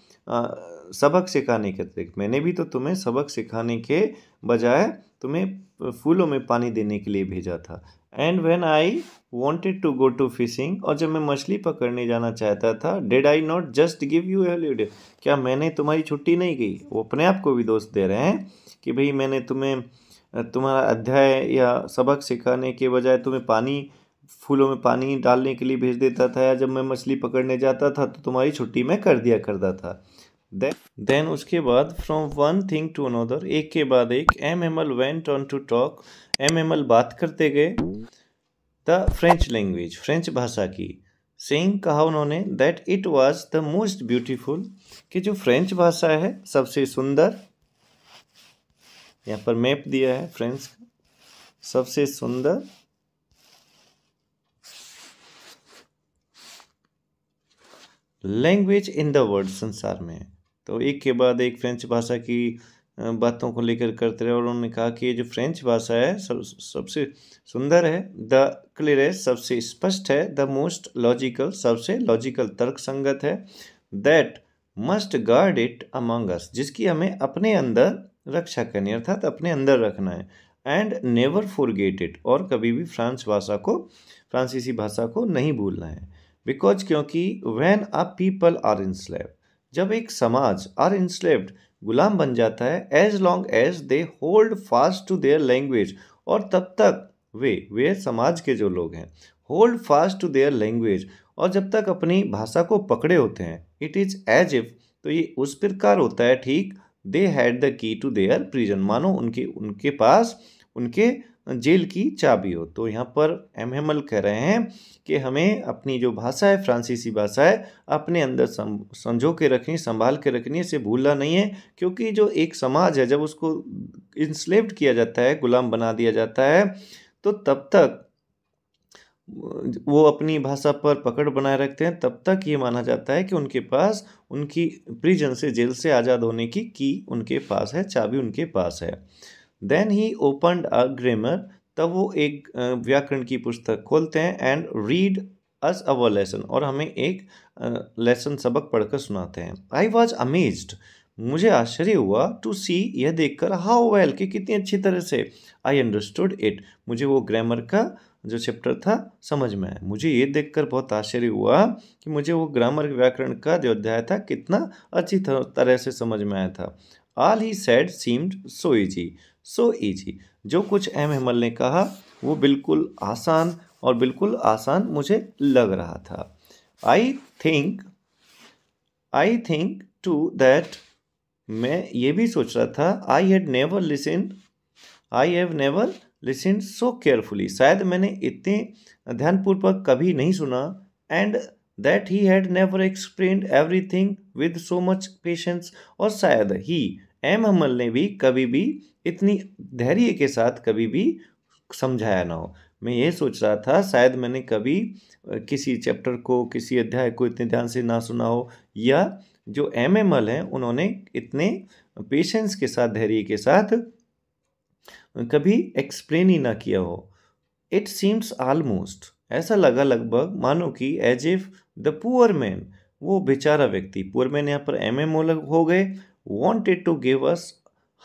सबक सिखाने के तरीके, मैंने भी तो तुम्हें सबक सिखाने के बजाय तुम्हें फूलों में पानी देने के लिए भेजा था। And when I wanted to go to fishing, और जब मैं मछली पकड़ने जाना चाहता था, did I not just give you a holiday, क्या मैंने तुम्हारी छुट्टी नहीं की। वो अपने आप को भी दोष दे रहे हैं कि भाई मैंने तुम्हें तुम्हारा अध्याय या सबक सिखाने के बजाय तुम्हें फूलों में पानी डालने के लिए भेज देता था, या जब मैं मछली पकड़ने जाता था तो तुम्हारी छुट्टी मैं कर दिया करता था। देन उसके बाद from one thing to another, एक के बाद एक, MML went on to talk, MML बात करते गए द फ्रेंच लैंग्वेज, फ्रेंच भाषा की। सेइंग, कहा उन्होंने, that it was the most beautiful, कि जो फ्रेंच भाषा है सबसे सुंदर, यहाँ पर मैप दिया है फ्रेंच का, सबसे सुंदर लैंग्वेज इन द वर्ल्ड, संसार में। तो एक के बाद एक फ्रेंच भाषा की बातों को लेकर करते रहे, और उन्होंने कहा कि ये जो फ्रेंच भाषा है सबसे सुंदर है, द क्लियरेस्ट, सबसे स्पष्ट है, द मोस्ट लॉजिकल, सबसे लॉजिकल तर्क संगत है, that must guard it among us, जिसकी हमें अपने अंदर रक्षा करनी, अर्थात अपने अंदर रखना है। एंड नेवर फॉरगेट इट, और कभी भी फ्रांसीसी भाषा को नहीं भूलना है। बिकॉज, क्योंकि when a people are enslaved, जब एक समाज आर इंस्लेव्ड, गुलाम बन जाता है, as long as they hold fast to their language, और तब तक वे समाज के जो लोग हैं, hold fast to their language, और जब तक अपनी भाषा को पकड़े होते हैं, इट इज एज इफ, तो ये उस प्रकार होता है ठीक, they had the key to their prison, मानो उनके पास उनके जेल की चाबी हो। तो यहाँ पर MML कह रहे हैं कि हमें अपनी जो भाषा है, फ्रांसीसी भाषा है, अपने अंदर संजो के रखनी, संभाल के रखनी है, इसे भूलना नहीं है। क्योंकि जो एक समाज है, जब उसको इंस्लेव्ड किया जाता है, गुलाम बना दिया जाता है, तो तब तक वो अपनी भाषा पर पकड़ बनाए रखते हैं, तब तक ये माना जाता है कि उनके पास उनकी प्रिजन से, जेल से आज़ाद होने की उनके पास है, चाबी उनके पास है। Then he opened a grammar, तब वो एक व्याकरण की पुस्तक खोलते हैं, and read us our lesson, और हमें एक लेसन, सबक पढ़कर सुनाते हैं। आई वॉज अमेज्ड, मुझे आश्चर्य हुआ, टू सी, यह देखकर, हाउ वेल, कि कितनी अच्छी तरह से, आई अंडरस्टूड इट, मुझे वो ग्रामर का जो चैप्टर था समझ में आया। मुझे ये देखकर बहुत आश्चर्य हुआ कि मुझे वो ग्रामर व्याकरण का जो अध्याय था कितना अच्छी तरह से समझ में आया था। All he said seemed so easy, जो कुछ MML ने कहा वो बिल्कुल आसान, और बिल्कुल आसान मुझे लग रहा था। आई थिंक टू दैट, मैं ये भी सोच रहा था, I have never listened so carefully, शायद मैंने इतने ध्यानपूर्वक कभी नहीं सुना, and that he had never explained everything with so much patience, और शायद ही MML ने भी कभी भी इतनी धैर्य के साथ कभी भी समझाया ना हो। मैं ये सोच रहा था शायद मैंने कभी किसी चैप्टर को, किसी अध्याय को इतने ध्यान से ना सुना हो, या जो MML हैं उन्होंने इतने पेशेंस के साथ, धैर्य के साथ कभी एक्सप्लेन ही ना किया हो। इट सीम्स ऑलमोस्ट, ऐसा लगा लगभग, मानो कि as if the poor man, वो बेचारा व्यक्ति, पुअर मैन यहाँ पर MML हो गए, wanted to give us,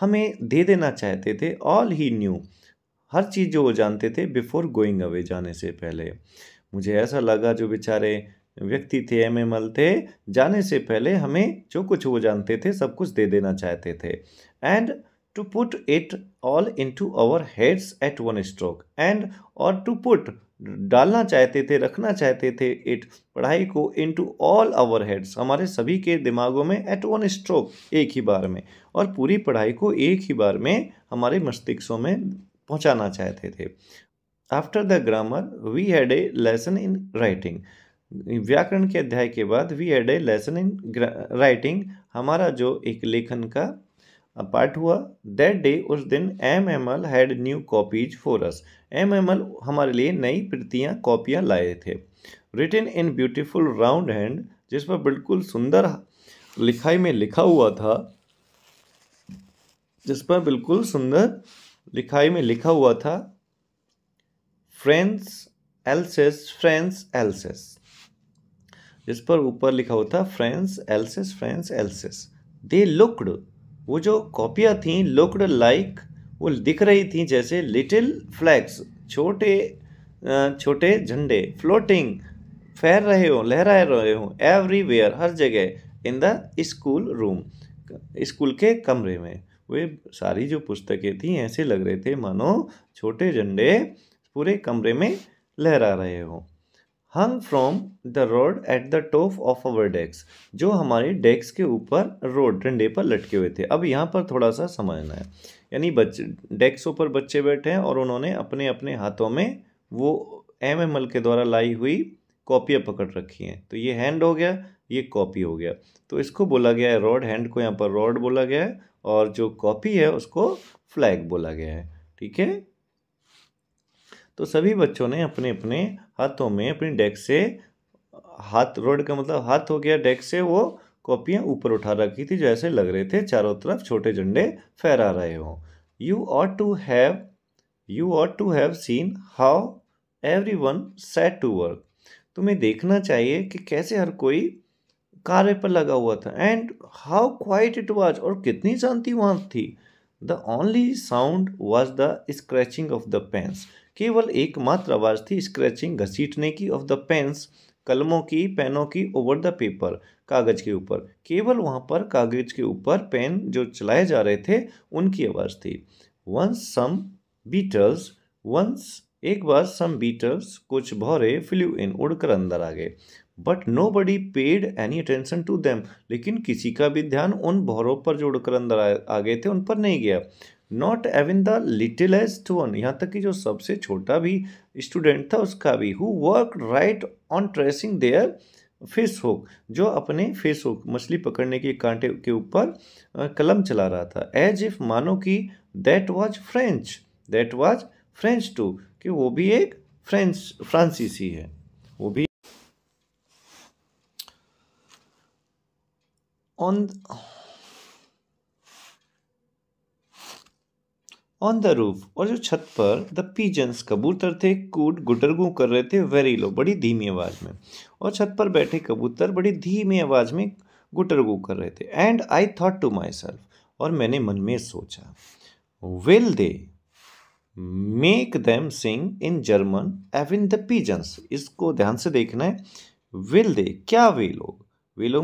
हमें दे देना चाहते थे, all he knew, हर चीज़ जो वो जानते थे, बिफोर गोइंग अवे, जाने से पहले। मुझे ऐसा लगा जो बेचारे व्यक्ति थे, MML थे, जाने से पहले हमें जो कुछ वो जानते थे सब कुछ दे देना चाहते थे। And to put it all into our heads at one stroke and or to put डालना चाहते थे, रखना चाहते थे इट पढ़ाई को into all our heads हमारे सभी के दिमागों में at one stroke एक ही बार में, और पूरी पढ़ाई को एक ही बार में हमारे मस्तिष्कों में पहुंचाना चाहते थे। After the grammar we had a lesson in writing, व्याकरण के अध्याय के बाद we had a lesson in writing, हमारा जो एक लेखन का पार्ट हुआ। दैट डे, उस दिन MML had new copies for us, MML हमारे लिए नई प्रतियां कॉपियां लाए थे। Written in beautiful round hand, जिस पर बिल्कुल सुंदर लिखाई में लिखा हुआ था, जिस पर बिल्कुल सुंदर लिखाई में लिखा हुआ था फ्रेंड्स एल्सेस, फ्रेंड्स एल्सेस, जिस पर ऊपर लिखा हुआ था friends else's, friends else's. They looked, वो जो कॉपियाँ थीं, लुक्ड लाइक, वो दिख रही थी जैसे लिटिल फ्लैग्स, छोटे छोटे झंडे, फ्लोटिंग, फैर रहे हो, लहरा रहे हो, एवरीवेयर, हर जगह, इन द स्कूल रूम, स्कूल के कमरे में। वे सारी जो पुस्तकें थीं ऐसे लग रहे थे मानो छोटे झंडे पूरे कमरे में लहरा रहे हो। Hung from the rod at the top of our desk, जो हमारे डेस्क के ऊपर रोड डंडे पर लटके हुए थे। अब यहाँ पर थोड़ा सा समझना है, यानी बच्चे डेस्क पर बच्चे बैठे हैं और उन्होंने अपने अपने हाथों में वो MML के द्वारा लाई हुई कॉपियाँ पकड़ रखी हैं। तो ये हैंड हो गया, ये कॉपी हो गया, तो इसको बोला गया है रॉड, हैंड को यहाँ पर रॉड बोला गया है और जो कॉपी है उसको फ्लैग बोला गया है। ठीक है, तो सभी बच्चों ने अपने अपने हाथों में अपनी डेस्क से, हाथ रोड का मतलब हाथ हो गया, डेस्क से वो कॉपियाँ ऊपर उठा रखी थी जो ऐसे लग रहे थे चारों तरफ छोटे झंडे फहरा रहे हों। You ought to have seen how everyone set to work, तुम्हें देखना चाहिए कि कैसे हर कोई कार्य पर लगा हुआ था। And how quiet it was, और कितनी शांति वहाँ थी। The only sound was the scratching of the pens, केवल एकमात्र आवाज़ थी स्क्रैचिंग, घसीटने की, ऑफ द पेन्स, कलमों की, पेनों की, ओवर द पेपर, कागज के ऊपर, केवल वहाँ पर कागज के ऊपर पेन जो चलाए जा रहे थे उनकी आवाज़ थी। वंस एक बार सम बीटल्स, कुछ भौरे, फ्लू इन, उड़कर अंदर आ गए। But nobody paid any attention to them, लेकिन किसी का भी ध्यान उन भौरों पर जो उड़कर अंदर आ गए थे उन पर नहीं गया। नॉट एवन द लिटिलेस्ट वन, यहाँ तक कि जो सबसे छोटा भी स्टूडेंट था उसका भी। Who work right on tracing their fish hook, जो अपने फिश हुक, मछली पकड़ने के कांटे के ऊपर कलम चला रहा था। एज इफ, मानो कि दैट वाज फ्रेंच टू, कि वो भी एक फ्रांसीसी है, वो भी। ऑन द रूफ, और जो छत पर, द पीजन्स, कबूतर थे, कूड, गुटरगू कर रहे थे, वेरी लो, बड़ी धीमी आवाज में, और छत पर बैठे कबूतर बड़ी धीमी आवाज में गुटरगू कर रहे थे। And I thought to myself, और मैंने मन में सोचा, will they make them sing in German even the pigeons, इसको ध्यान से देखना है। विल दे, क्या वे लोग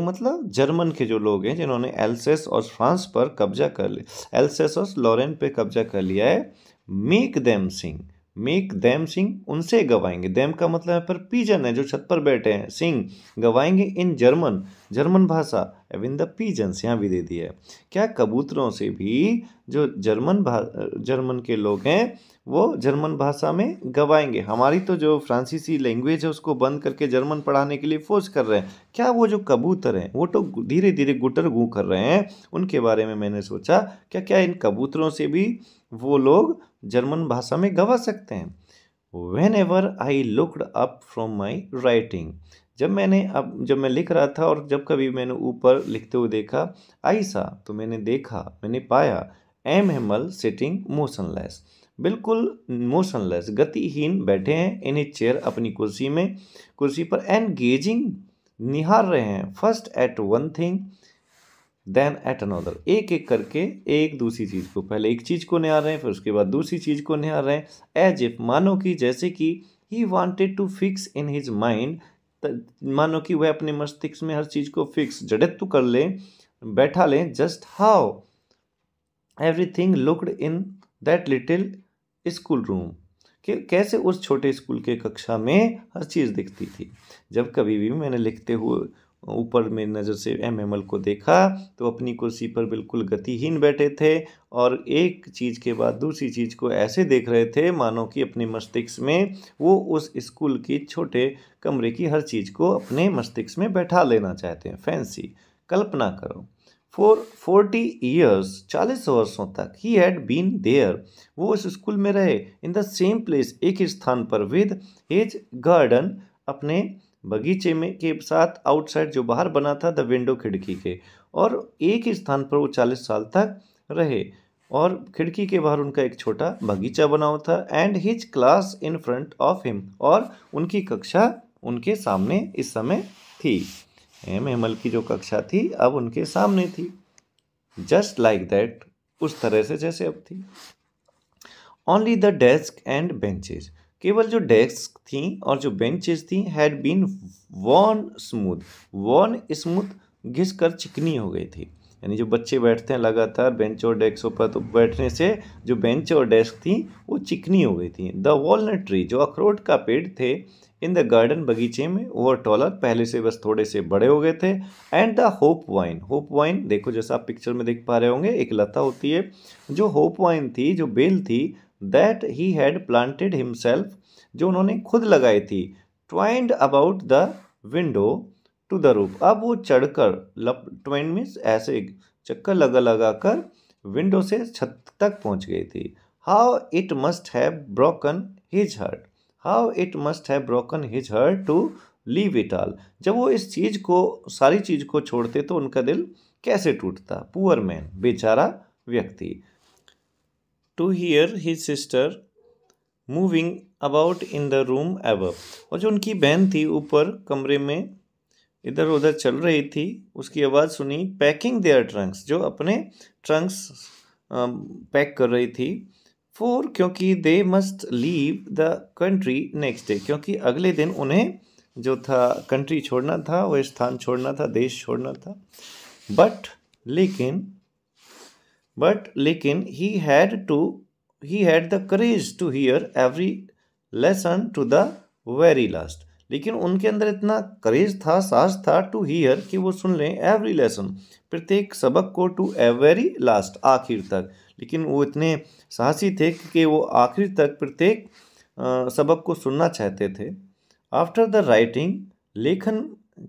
मतलब जर्मन के जो लोग हैं जिन्होंने एल्सेस और फ्रांस पर कब्जा कर लिया, एल्सेस और लॉरेन पे कब्जा कर लिया है। मेक देम सिंग, उनसे गवाएंगे। देम का मतलब यहाँ पर पीजन है जो छत पर बैठे हैं, सिंग गवाएंगे इन जर्मन भाषा, एविन द पीजन्स यहाँ भी दे दिया है। क्या कबूतरों से भी जो जर्मन के लोग हैं वो जर्मन भाषा में गवाएंगे। हमारी तो जो फ्रांसीसी लैंग्वेज है उसको बंद करके जर्मन पढ़ाने के लिए फोर्स कर रहे हैं। क्या वो जो कबूतर हैं वो तो धीरे धीरे गुटर गू कर रहे हैं, उनके बारे में मैंने सोचा क्या इन कबूतरों से भी वो लोग जर्मन भाषा में गवा सकते हैं। Whenever I looked up from my writing, जब मैं लिख रहा था और जब कभी मैंने ऊपर लिखते हुए देखा, आई सा, तो मैंने पाया, MML सिटिंग मोशनलेस, बिल्कुल मोशनलेस, गतिहीन बैठे हैं, इन ए चेयर, अपनी कुर्सी पर, एंगेजिंग, निहार रहे हैं, first at one thing then at another, एक एक करके एक दूसरी चीज़ को, पहले एक चीज़ को निहार रहे हैं फिर उसके बाद दूसरी चीज़ को निहार रहे हैं। एज इफ, मानो कि, जैसे कि, he wanted to fix in his mind, मानो कि वह अपने मस्तिष्क में हर चीज़ को फिक्स, जड़ित कर लें, बैठा लें, just how everything looked in that little school room, कि कैसे उस छोटे स्कूल के कक्षा में हर चीज़ दिखती थी। जब कभी भी मैंने लिखते हुए ऊपर में नज़र से एमएमएल को देखा तो अपनी कुर्सी पर बिल्कुल गतिहीन बैठे थे और एक चीज़ के बाद दूसरी चीज़ को ऐसे देख रहे थे मानो कि अपने मस्तिष्क में वो उस स्कूल की छोटे कमरे की हर चीज़ को अपने मस्तिष्क में बैठा लेना चाहते हैं। फैंसी, कल्पना करो। फॉर 40 ईयर्स, 40 वर्षों तक ही हैड बीन देयर, वो उस स्कूल में रहे, इन द सेम प्लेस, एक ही स्थान पर, विद हिज गार्डन, अपने बगीचे में के साथ, आउटसाइड जो बाहर बना था, द विंडो, खिड़की के, और एक ही स्थान पर वो 40 साल तक रहे और खिड़की के बाहर उनका एक छोटा बगीचा बना हुआ था। And his class in front of him, और उनकी कक्षा उनके सामने इस समय थी। एमएमएल की जो कक्षा थी अब उनके सामने थी। जस्ट लाइक दैट, उस तरह से जैसे अब थी। Only the desk and benches, केवल जो डेस्क थी और जो बेंचेस थी, had been worn smooth, worn smooth घिस कर चिकनी हो गई थी। यानी जो बच्चे बैठते हैं लगातार बेंच और डेस्कों पर, तो बैठने से जो बेंच और डेस्क थी वो चिकनी हो गई थी। द वॉलनट ट्री, जो अखरोट का पेड़ थे, इन द गार्डन, बगीचे में, ओवर टॉलर, पहले से बस थोड़े से बड़े हो गए थे। And the hope wine, hope wine देखो जैसा आप पिक्चर में देख पा रहे होंगे, एक लता होती है, जो होप वाइन थी, जो बेल थी, that he had planted himself, जो उन्होंने खुद लगाई थी, twined about the window to the roof, अब वो चढ़कर, ट्वाइन मीन्स ऐसे चक्कर लगा लगा कर विंडो से छत तक पहुंच गई थी। How it must have broken his heart, how it must have broken his heart to leave it all, जब वो इस चीज को, सारी चीज को छोड़ते तो उनका दिल कैसे टूटता। पुअर मैन, बेचारा व्यक्ति। To hear his sister moving about in the room above, और जो उनकी बहन थी ऊपर कमरे में इधर उधर चल रही थी, उसकी आवाज़ सुनी। पैकिंग देयर ट्रंक्स, जो अपने ट्रंक्स पैक कर रही थी। फोर, क्योंकि they must leave the country next day, क्योंकि अगले दिन उन्हें जो था कंट्री छोड़ना था, वह स्थान छोड़ना था, देश छोड़ना था। बट लेकिन he had the courage to hear every lesson to the very last, लेकिन उनके अंदर इतना करेज था, साहस था, टू हियर, कि वो सुन लें, एवरी लेसन, प्रत्येक सबक को, टू वेरी लास्ट, आखिर तक। लेकिन वो इतने साहसी थे कि वो आखिर तक प्रत्येक सबक को सुनना चाहते थे। आफ्टर द राइटिंग, लेखन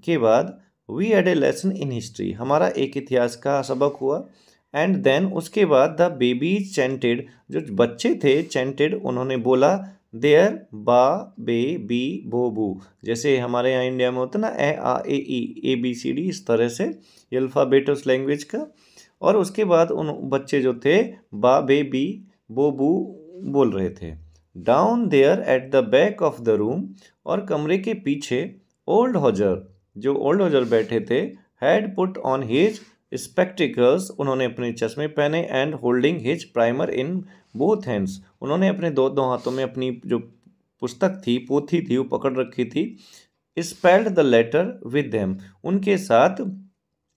के बाद, we had a lesson in history, हमारा एक इतिहास का सबक हुआ। एंड देन, उसके बाद, द बेबीज चैंटेड, जो बच्चे थे, चैंटेड, उन्होंने बोला, देयर बा बे बी बो बू, जैसे हमारे यहाँ इंडिया में होता है ना, ए आ ए ई ए बी सी डी, इस तरह से ये अल्फ़ाबेट उस लैंग्वेज का। और उसके बाद उन बच्चे जो थे बा बे बी बो बू बोल रहे थे। Down there at the back of the room, और कमरे के पीछे, ओल्ड हॉजर, जो ओल्ड हॉजर बैठे थे, had put on his spectacles, उन्होंने अपने चश्मे पहने, and holding his primer in both hands, उन्होंने अपने दो हाथों में अपनी जो पुस्तक थी, पोथी थी, वो पकड़ रखी थी। Spelled the letter with them, उनके साथ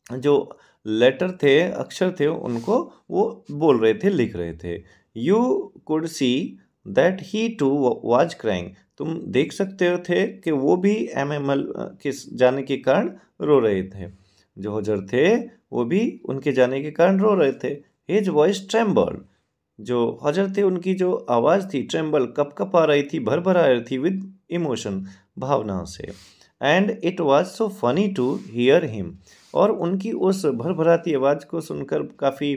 जो लेटर थे, अक्षर थे, उनको वो बोल रहे थे, लिख रहे थे। You could see that he too was crying, तुम देख सकते थे कि वो भी एमएमएल के जाने के कारण रो रहे थे। जो हजर थे वो भी उनके जाने के कारण रो रहे थे। हिज वॉइस ट्रेम्बल, जो हजर थे उनकी जो आवाज़ थी, ट्रेम्बल, कप आ रही थी, भर आ रही थी, विद इमोशन, भावनाओं से। And it was so funny to hear him, और उनकी उस भरभराती आवाज़ को सुनकर काफ़ी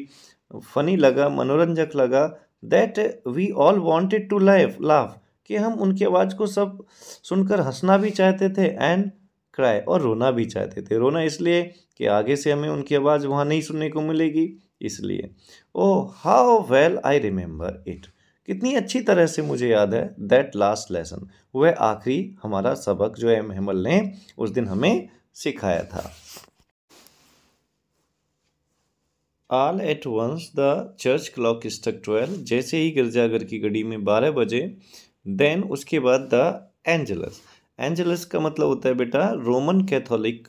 फनी लगा, मनोरंजक लगा। That we all wanted to laugh, कि हम उनकी आवाज़ को सब सुनकर हंसना भी चाहते थे, एंड क्राई, और रोना भी चाहते थे। रोना इसलिए कि आगे से हमें उनकी आवाज़ वहाँ नहीं सुनने को मिलेगी, इसलिए। Oh how well I remember it, कितनी अच्छी तरह से मुझे याद है, दैट लास्ट लेसन, वह आखिरी हमारा सबक जो एमएमएल ने उस दिन हमें सिखाया था। All at once the church clock struck 12, जैसे ही गिरजाघर की घड़ी में 12 बजे। देन, उसके बाद, द एंजलस, एंजलस का मतलब होता है बेटा Roman Catholic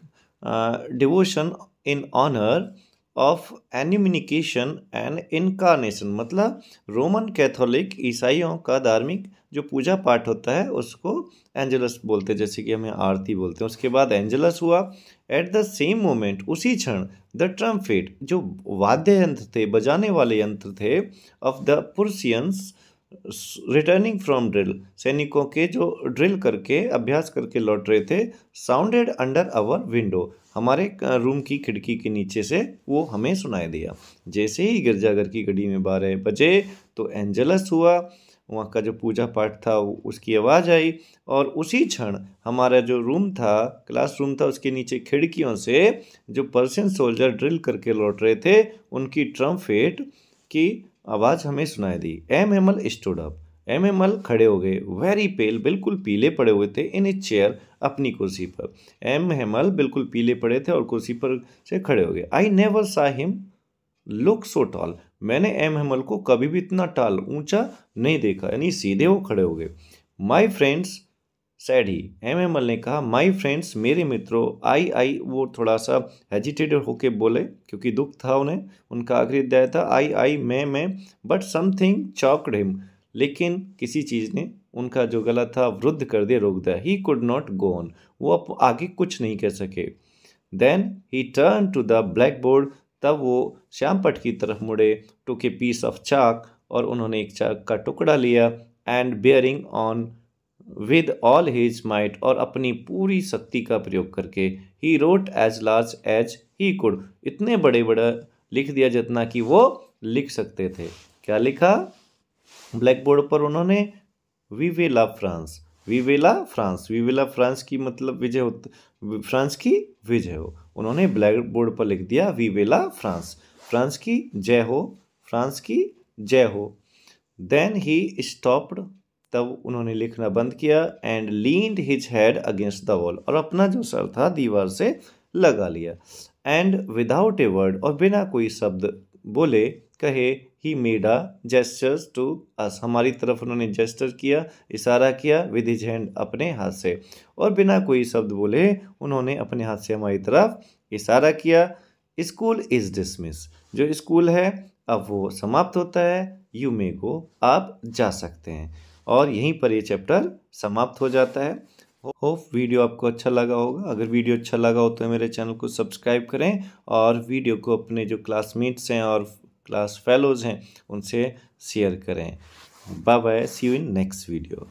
devotion in honour of Annunciation and Incarnation, मतलब रोमन कैथोलिक ईसाइयों का धार्मिक जो पूजा पाठ होता है उसको एंजलस बोलते हैं, जैसे कि हमें आरती बोलते हैं। उसके बाद एंजलस हुआ। एट द सेम मोमेंट, उसी क्षण, द ट्रम्पेट, जो वाद्य यंत्र थे, बजाने वाले यंत्र थे, of the Prussians returning from drill, सैनिकों के जो ड्रिल करके अभ्यास करके लौट रहे थे, साउंडेड अंडर आवर विंडो, हमारे रूम की खिड़की के नीचे से वो हमें सुनाई दिया। जैसे ही गिरजाघर की घड़ी में 12 बजे तो एंजलस हुआ, वहाँ का जो पूजा पाठ था उसकी आवाज़ आई, और उसी क्षण हमारा जो रूम था, क्लासरूम था, उसके नीचे खिड़कियों से जो पर्शियन सोल्जर ड्रिल करके लौट रहे थे उनकी ट्रम्पेट की आवाज़ हमें सुनाई दी। M Hemal stood up, M Hemal खड़े हो गए, वेरी पेल, बिल्कुल पीले पड़े हुए थे, इन ए चेयर, अपनी कुर्सी पर। एम हेमल बिल्कुल पीले पड़े थे और कुर्सी पर से खड़े हो गए। आई नेवर सा हिम लुक सो टॉल, मैंने एम हेमल को कभी भी इतना टाल ऊंचा नहीं देखा, यानी सीधे वो खड़े हो गए। My friends said he, M Hamel ने कहा, माई फ्रेंड्स, मेरे मित्रों, आई, वो थोड़ा सा हेजिटेटेड होके बोले क्योंकि दुख था उन्हें, उनका आखिरी अध्याय था। आई मैं, बट समथिंग चॉक्ड हिम, लेकिन किसी चीज़ ने उनका जो गला था वृद्ध कर दिया, रोक दिया। He could not go on, वो अब आगे कुछ नहीं कह सके। Then he turn to the blackboard, तब वो श्यामपट की तरफ मुड़े, टुक ए पीस ऑफ चाक, और उन्होंने एक चाक का टुकड़ा लिया, and bearing on with all his might, और अपनी पूरी शक्ति का प्रयोग करके, he wrote as large as he could, इतने बड़े बड़ा लिख दिया जितना कि वो लिख सकते थे। क्या लिखा ब्लैक बोर्ड पर उन्होंने? We love France, we love France की मतलब विजय हो, फ्रांस की विजय हो। उन्होंने ब्लैक बोर्ड पर लिख दिया वी लव फ्रांस, फ्रांस की जय हो, फ्रांस की जय हो। देन ही स्टॉप्ड, तब उन्होंने लिखना बंद किया, and leaned his head against the wall, और अपना जो सर था दीवार से लगा लिया। एंड विदाउट ए वर्ड, और बिना कोई शब्द बोले कहे, he made a gestures to us, हमारी तरफ उन्होंने जेस्टर किया, इशारा किया, विद हिज हैंड, अपने हाथ से, और बिना कोई शब्द बोले उन्होंने अपने हाथ से हमारी तरफ इशारा किया। स्कूल इज डिसमिस, जो स्कूल है अब वो समाप्त होता है। यू मे गो, आप जा सकते हैं। और यहीं पर ये चैप्टर समाप्त हो जाता है। होप वीडियो आपको अच्छा लगा होगा। अगर वीडियो अच्छा लगा हो तो मेरे चैनल को सब्सक्राइब करें, और वीडियो को अपने जो क्लासमेट्स हैं और क्लास फेलोज़ हैं उनसे शेयर करें। Bye bye, see you in next video.